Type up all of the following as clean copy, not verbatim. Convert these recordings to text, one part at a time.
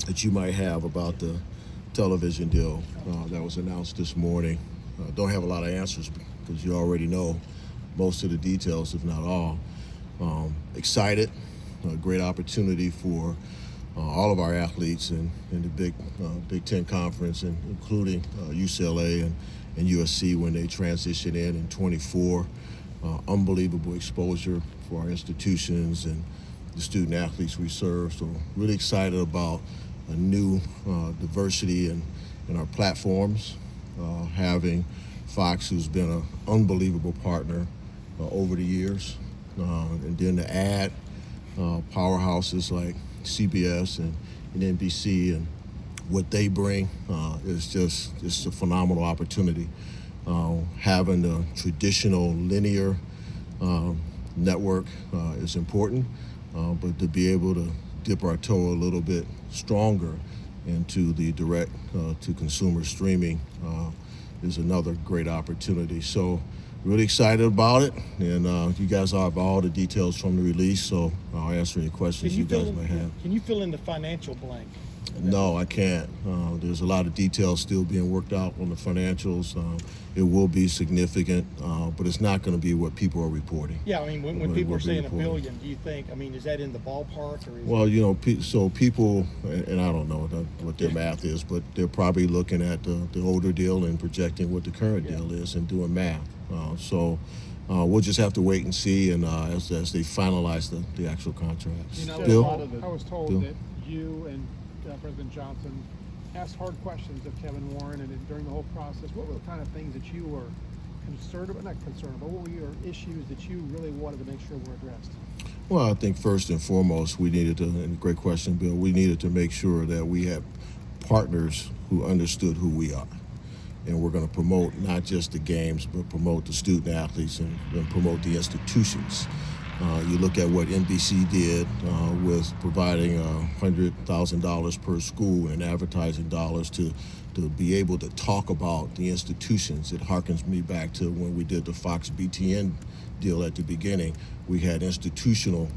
that you might have about the television deal that was announced this morning. Don't have a lot of answers because you already know most of the details, if not all. Excited, a great opportunity for all of our athletes in the Big Ten Conference, and including UCLA and USC when they transition in 24. Unbelievable exposure for our institutions and the student athletes we serve. So really excited about a new diversity in our platforms, having Fox, who's been an unbelievable partner over the years, and then to add powerhouses like CBS and NBC and what they bring is just a phenomenal opportunity. Having the traditional linear network is important, but to be able to dip our toe a little bit stronger into the direct to consumer streaming is another great opportunity. So really excited about it, and you guys have all the details from the release, so I'll answer any questions you guys might have. Can you fill in the financial blank? No, I can't. There's a lot of details still being worked out on the financials. It will be significant, but it's not going to be what people are reporting. Yeah, I mean, when people are saying $1 billion, do you think, I mean, is that in the ballpark? Or is well, you know, so people, and I don't know what their math is, but they're probably looking at the older deal and projecting what the current deal is and doing math. So we'll just have to wait and see, and as they finalize the actual contracts. You know, Bill? I was told Bill? that you and President Johnson asked hard questions of Kevin Warren, and during the whole process, what were the kind of things that you were concerned about, not concerned, but what were your issues that you really wanted to make sure were addressed? Well, I think first and foremost, we needed to, and great question, Bill, we needed to make sure that we had partners who understood who we are. And we're going to promote not just the games, but promote the student athletes and promote the institutions. You look at what NBC did with providing $100,000 per school in advertising dollars to be able to talk about the institutions. It harkens me back to when we did the Fox BTN deal at the beginning. We had institutional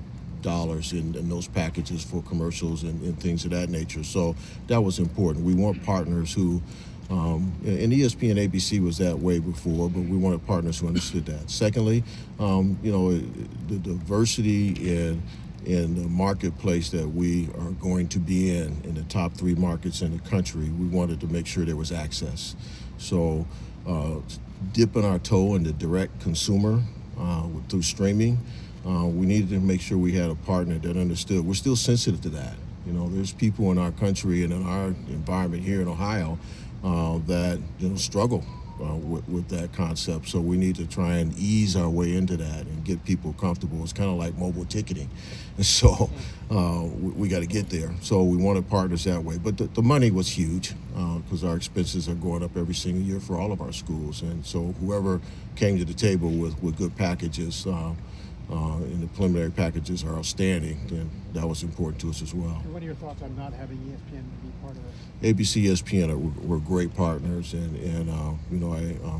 dollars in those packages for commercials and things of that nature. So that was important. We want partners who and ESPN ABC was that way before, but we wanted partners who understood that. Secondly, you know, the diversity in the marketplace that we are going to be in the top 3 markets in the country, we wanted to make sure there was access. So dipping our toe in the direct consumer through streaming, we needed to make sure we had a partner that understood. We're still sensitive to that. You know, there's people in our country and in our environment here in Ohio that struggle with that concept. So we need to try and ease our way into that and get people comfortable. It's kind of like mobile ticketing, and so we got to get there. So we wanted partners that way. But the money was huge because our expenses are going up every single year for all of our schools, and so whoever came to the table with good packages. And the preliminary packages are outstanding, and that was important to us as well. And what are your thoughts on not having ESPN be part of this? ABC, ESPN were great partners, and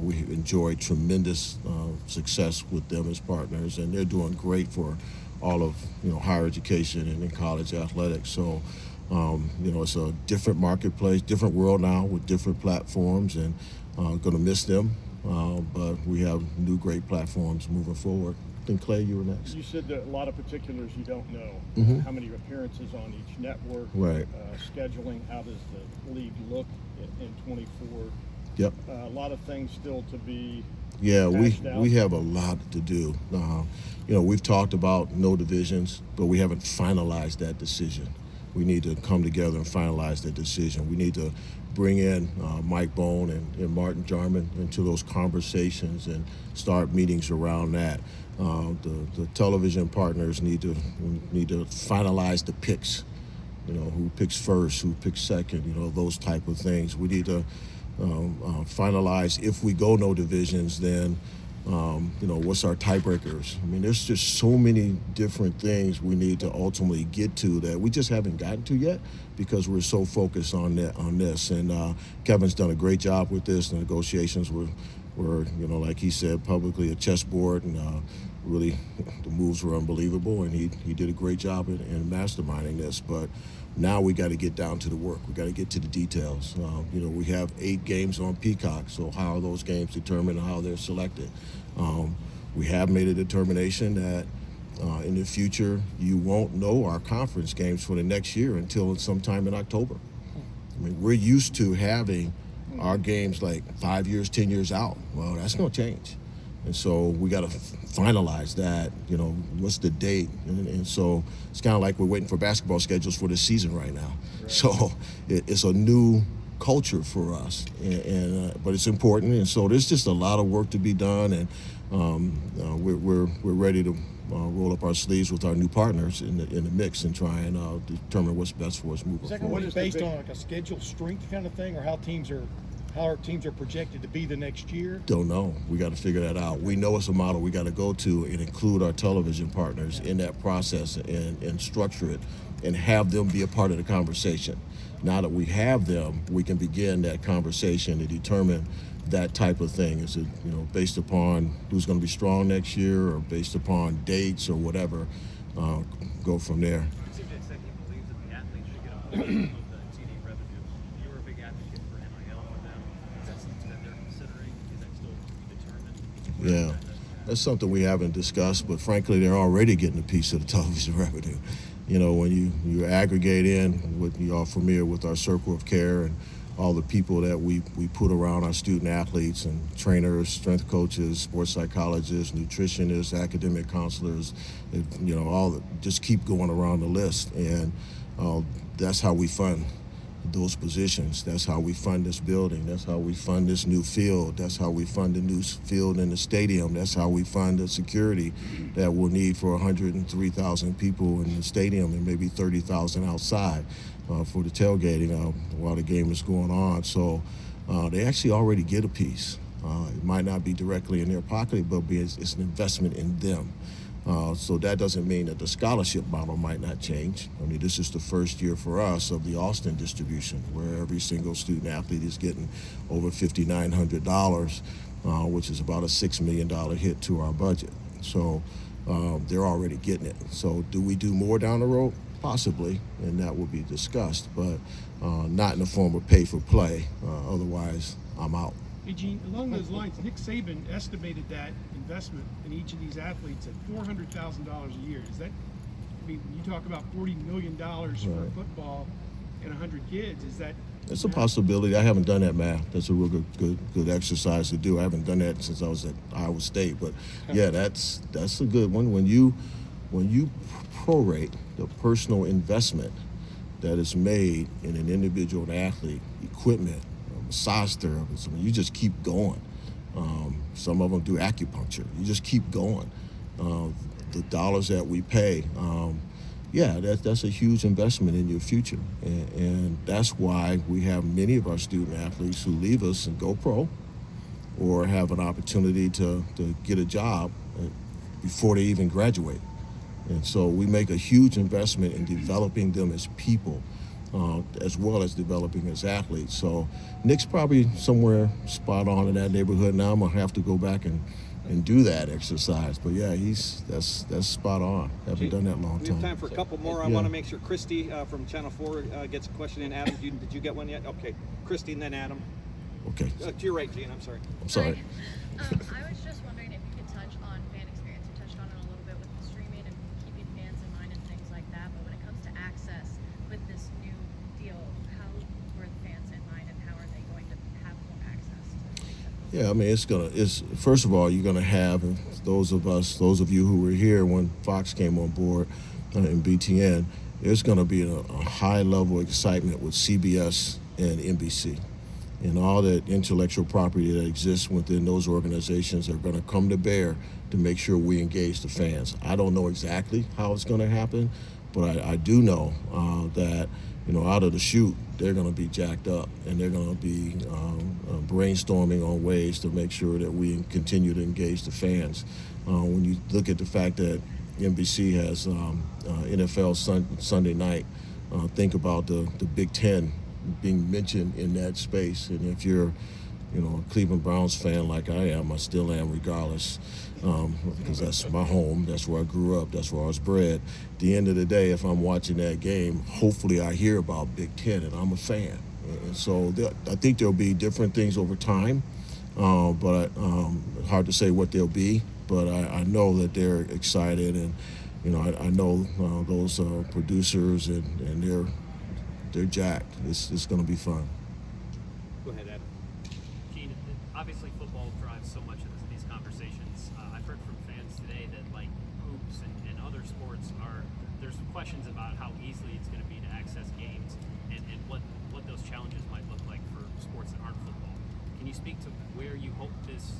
we enjoyed tremendous success with them as partners, and they're doing great for all of higher education and in college athletics. So it's a different marketplace, different world now with different platforms, and going to miss them, but we have new great platforms moving forward. And Clay, you were next. You said that a lot of particulars you don't know. Mm-hmm. How many appearances on each network? Right. Scheduling. How does the league look in 24? Yep. A lot of things still to be. Yeah, hashed out. we have a lot to do. We've talked about no divisions, but we haven't finalized that decision. We need to come together and finalize that decision. We need to bring in Mike Bohn and Martin Jarman into those conversations and start meetings around that. The television partners need to finalize the picks. Who picks first, who picks second, those type of things. We need to finalize, if we go no divisions, then what's our tiebreakers? I mean, there's just so many different things we need to ultimately get to that we just haven't gotten to yet because we're so focused on this. And Kevin's done a great job with this. The negotiations were like he said publicly, a chessboard, and really the moves were unbelievable, and he did a great job in masterminding this. But Now we got to get down to the work. We got to get to the details. We have 8 games on Peacock, so how are those games determined and how they're selected? We have made a determination that in the future you won't know our conference games for the next year until sometime in October. I mean, we're used to having our games like 5 years, 10 years out. Well, that's going to change. And so we got to finalize that, what's the date? And so it's kind of like we're waiting for basketball schedules for this season right now. Right. So it's a new culture for us, but it's important. And so there's just a lot of work to be done, and we're ready to roll up our sleeves with our new partners in the mix and try and determine what's best for us moving Is that forward. going to be based on like a schedule strength kind of thing, or how our teams are projected to be the next year? Don't know. We got to figure that out. We know it's a model we got to go to and include our television partners in that process and structure it and have them be a part of the conversation. Now that we have them, we can begin that conversation to determine that type of thing. Is it based upon who's going to be strong next year, or based upon dates or whatever? Go from there. CJ said he believes that the athletes should get a portion of the TV revenue. You were a big advocate for NIL for them. Is that something that they're considering? Is that still to be determined? Yeah, that's something we haven't discussed, but frankly, they're already getting a piece of the television revenue. When you aggregate in what you all familiar with our circle of care and all the people that we put around our student athletes and trainers, strength coaches, sports psychologists, nutritionists, academic counselors, just keep going around the list. And that's how we fund those positions. That's how we fund this building. That's how we fund this new field. That's how we fund the new field in the stadium. That's how we fund the security that we'll need for 103,000 people in the stadium and maybe 30,000 outside for the tailgating while the game is going on. So they actually already get a piece. It might not be directly in their pocket, but it's an investment in them. So that doesn't mean that the scholarship model might not change. I mean, this is the first year for us of the Austin distribution, where every single student athlete is getting over $5,900, which is about a $6 million hit to our budget. So they're already getting it. So do we do more down the road? Possibly, and that will be discussed, but not in the form of pay for play. Otherwise, I'm out. Hey, Gene, along those lines, Nick Saban estimated that investment in each of these athletes at $400,000 a year. Is that, you talk about $40 million for football and 100 kids. Is that? It's a possibility. I haven't done that math. That's a real good exercise to do. I haven't done that since I was at Iowa State. But yeah, that's a good one. When you prorate the personal investment that is made in an individual athlete, equipment, massage therapists, you just keep going. Some of them do acupuncture. You just keep going. The dollars that we pay, that's a huge investment in your future. And that's why we have many of our student athletes who leave us and go pro or have an opportunity to get a job before they even graduate. And so we make a huge investment in developing them as people, as well as developing as athletes. So Nick's probably somewhere spot on in that neighborhood. Now I'm gonna have to go back and do that exercise. But yeah, that's spot on. Haven't done that in a long We have time. time for a couple more. I want to make sure Christy from Channel 4 gets a question in. Adam, did you get one yet? Okay, Christy and then Adam. Okay. To your right, Gene. I'm sorry. I'm sorry. I was just wondering if you could touch on fan experience. You touched on it a little bit with the streaming and keeping fans in mind and things like that. But when it comes to access with this new deal, how were the fans in mind, and how are they going to have more access to things? Yeah, I mean, it's first of all, you're gonna have those of you who were here when Fox came on board and BTN. There's gonna be a high level of excitement with CBS and NBC. And all that intellectual property that exists within those organizations are going to come to bear to make sure we engage the fans. I don't know exactly how it's going to happen, but I do know that out of the chute, they're going to be jacked up, and they're going to be brainstorming on ways to make sure that we continue to engage the fans. When you look at the fact that NBC has NFL Sunday night, think about the Big Ten being mentioned in that space. And if you're a Cleveland Browns fan like I am. I still am, regardless, because that's my home. That's where I grew up. That's where I was bred. At the end of the day, if I'm watching that game, hopefully I hear about Big Ten, and I'm a fan. And so I think there'll be different things over time, but hard to say what they'll be. But I know that they're excited, and I know those producers, and they're jacked. It's going to be fun. Go ahead, Adam. Gene, obviously football drives so much of these conversations. I've heard from fans today that like hoops and other sports there's questions about how easily it's going to be to access games and what those challenges might look like for sports that aren't football. Can you speak to where you hope this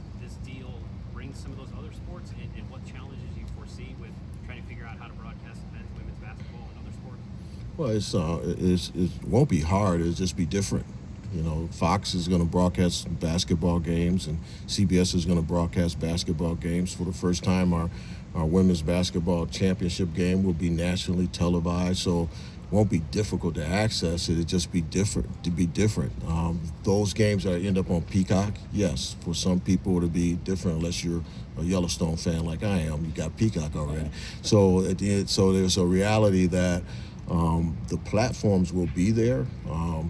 deal brings some of those other sports and what challenges you foresee with trying to figure out how to broadcast men's, women's basketball and other sports? Well, it won't be hard. It'll just be different. Fox is going to broadcast basketball games, and CBS is going to broadcast basketball games. For the first time, our women's basketball championship game will be nationally televised, so it won't be difficult to access it. It'll just be different. Those games that end up on Peacock, yes, for some people it'll be different unless you're a Yellowstone fan like I am. You got Peacock already. So there's a reality that the platforms will be there. I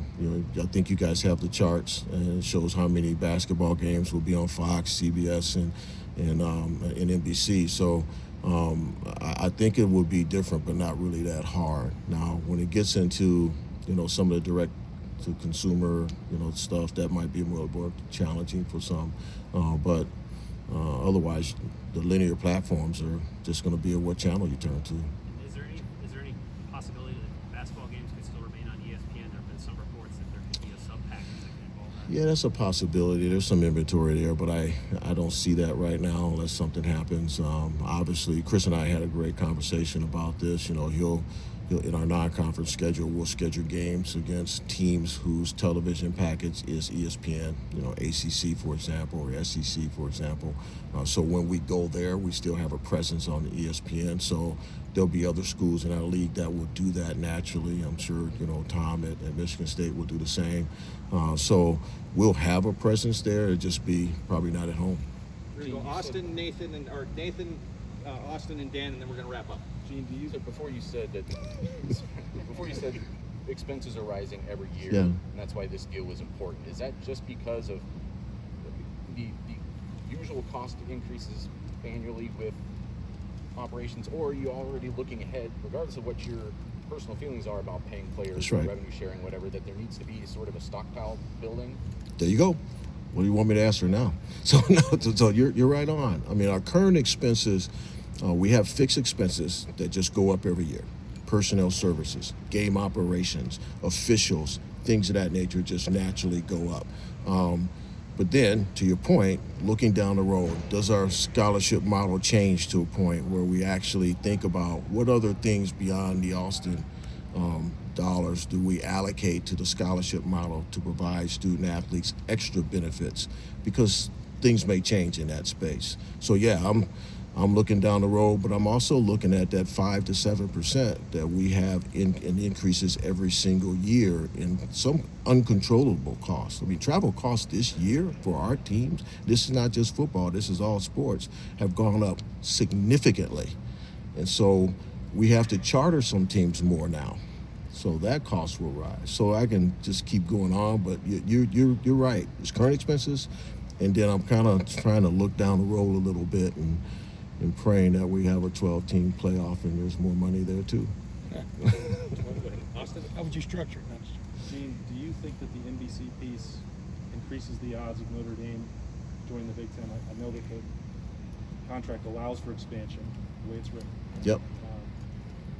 think you guys have the charts, and it shows how many basketball games will be on Fox, CBS, and NBC. So I think it will be different, but not really that hard. Now, when it gets into some of the direct to consumer stuff, that might be more challenging for some. But otherwise, the linear platforms are just going to be what channel you turn to. Is there any possibility that basketball games could still remain on ESPN? There have been some reports that there could be a sub package that can involve that. Yeah, that's a possibility. There's some inventory there, but I don't see that right now unless something happens. Obviously, Chris and I had a great conversation about this. He'll in our non-conference schedule, we'll schedule games against teams whose television package is ESPN, ACC, for example, or SEC, for example. So when we go there, we still have a presence on the ESPN. So there'll be other schools in our league that will do that naturally. I'm sure, Tom at Michigan State will do the same. So we'll have a presence there. It'll just be probably not at home. We're going to go Austin, Austin, and Dan, and then we're going to wrap up. Gene, before you said expenses are rising every year, Yeah. and that's why this deal was important. Is that just because of the usual cost increases annually with operations, or are you already looking ahead, regardless of what your personal feelings are about paying players, That's right. revenue sharing, whatever, that there needs to be sort of a stockpile building? There you go. What do you want me to answer now? So you're right on. I mean, our current expenses, we have fixed expenses that just go up every year. Personnel services, game operations, officials, things of that nature just naturally go up. But then, to your point, looking down the road, does our scholarship model change to a point where we actually think about what other things beyond the Austin dollars do we allocate to the scholarship model to provide student athletes extra benefits? Because things may change in that space. So yeah, I'm looking down the road, but I'm also looking at that 5 to 7% that we have in increases every single year in some uncontrollable costs. I mean, travel costs this year for our teams, this is not just football, this is all sports, have gone up significantly. And so we have to charter some teams more now. So that cost will rise. So I can just keep going on, but you're right. It's current expenses, and then I'm kind of trying to look down the road a little bit and praying that we have a 12-team playoff and there's more money there too. Austin? How would you structure it? Gene, do you think that the NBC piece increases the odds of Notre Dame joining the Big Ten? I know that the contract allows for expansion, the way it's written. Yep.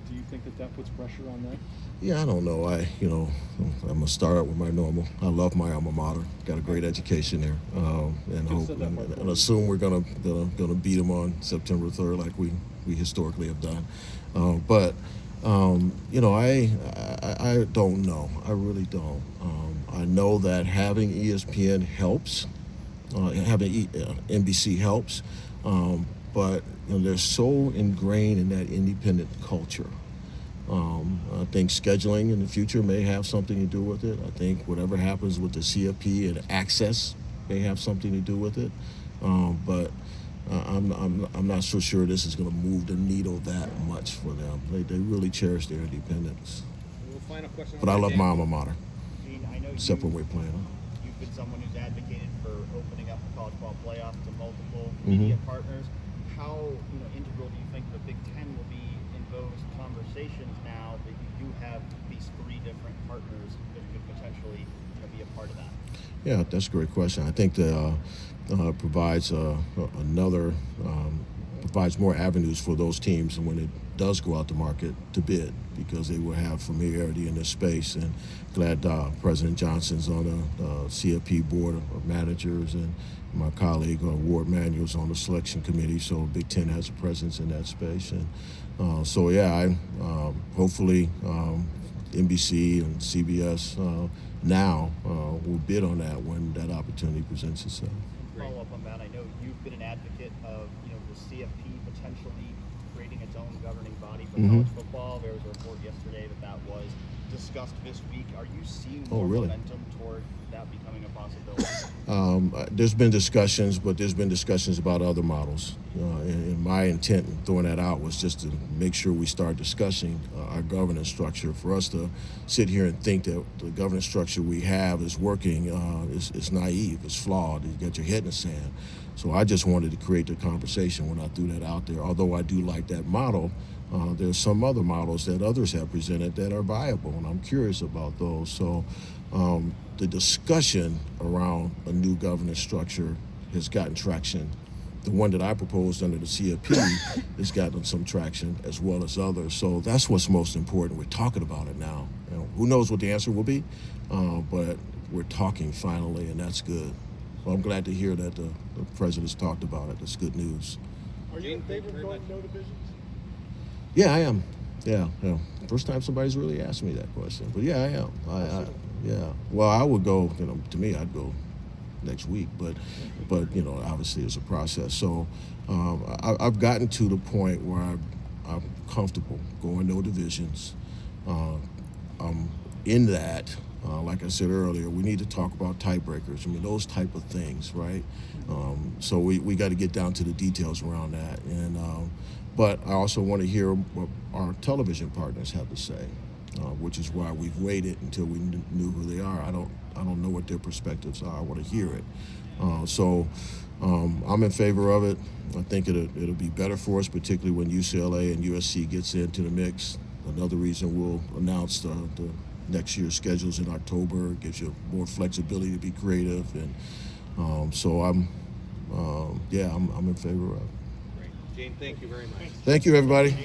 Do you think that puts pressure on that? Yeah, I don't know. I'm gonna start out with my normal. I love my alma mater. Got a great education there, and hope and assume we're gonna beat them on September 3rd, like we historically have done. But I don't know. I really don't. I know that having ESPN helps. Having NBC helps. But they're so ingrained in that independent culture. I think scheduling in the future may have something to do with it. I think whatever happens with the CFP and access may have something to do with it, but I'm not so sure this is going to move the needle that much for them. They really cherish their independence. Well, final question. But I love my alma mater. Gene, I know Except when we're playing them. you've been someone who's advocated for opening up the college ball playoff to multiple Mhm. media partners. How integral do you think the Big Ten will be in those conversations now that you do have these three different partners that could potentially be a part of that? Yeah, that's a great question. I think that provides provides more avenues for those teams when it does go out to market to bid, because they will have familiarity in this space. And glad President Johnson's on the CFP board of managers, and my colleague Ward Manuel's on the selection committee. So Big Ten has a presence in that space, and so yeah, hopefully NBC and CBS now will bid on that when that opportunity presents itself. Follow up on that. I know you've been an advocate of the CFP potentially creating its own governing body for Mhm. college football. There was a report yesterday that was discussed this week. Are you seeing more really? momentum toward that becoming a possibility? There's been discussions, but there's been discussions about other models. And my intent in throwing that out was just to make sure we start discussing our governance structure. For us to sit here and think that the governance structure we have is working is naive, it's flawed. You got your head in the sand. So I just wanted to create the conversation when I threw that out there. Although I do like that model, there's some other models that others have presented that are viable, and I'm curious about those. So the discussion around a new governance structure has gotten traction. The one that I proposed under the CFP has gotten some traction, as well as others. So that's what's most important. We're talking about it now. Who knows what the answer will be, but we're talking finally, and that's good. Well, I'm glad to hear that the president's talked about it. That's good news. Are you in favor of going no divisions? Yeah, I am. Yeah. First time somebody's really asked me that question, but yeah, I am. Yeah. Well, I would go. To me, I'd go next week, but obviously it's a process. So I've gotten to the point where I'm comfortable going no divisions. In that, like I said earlier, we need to talk about tiebreakers. Those type of things, right? So we got to get down to the details around that. And but I also want to hear what our television partners have to say, which is why we've waited until we knew who they are. I don't know what their perspectives are. I want to hear it. So I'm in favor of it. I think it'll be better for us, particularly when UCLA and USC gets into the mix. Another reason we'll announce the next year's schedules in October. It gives you more flexibility to be creative, and so I'm in favor of it. Great. Jane, thank you very much. Thank you, everybody.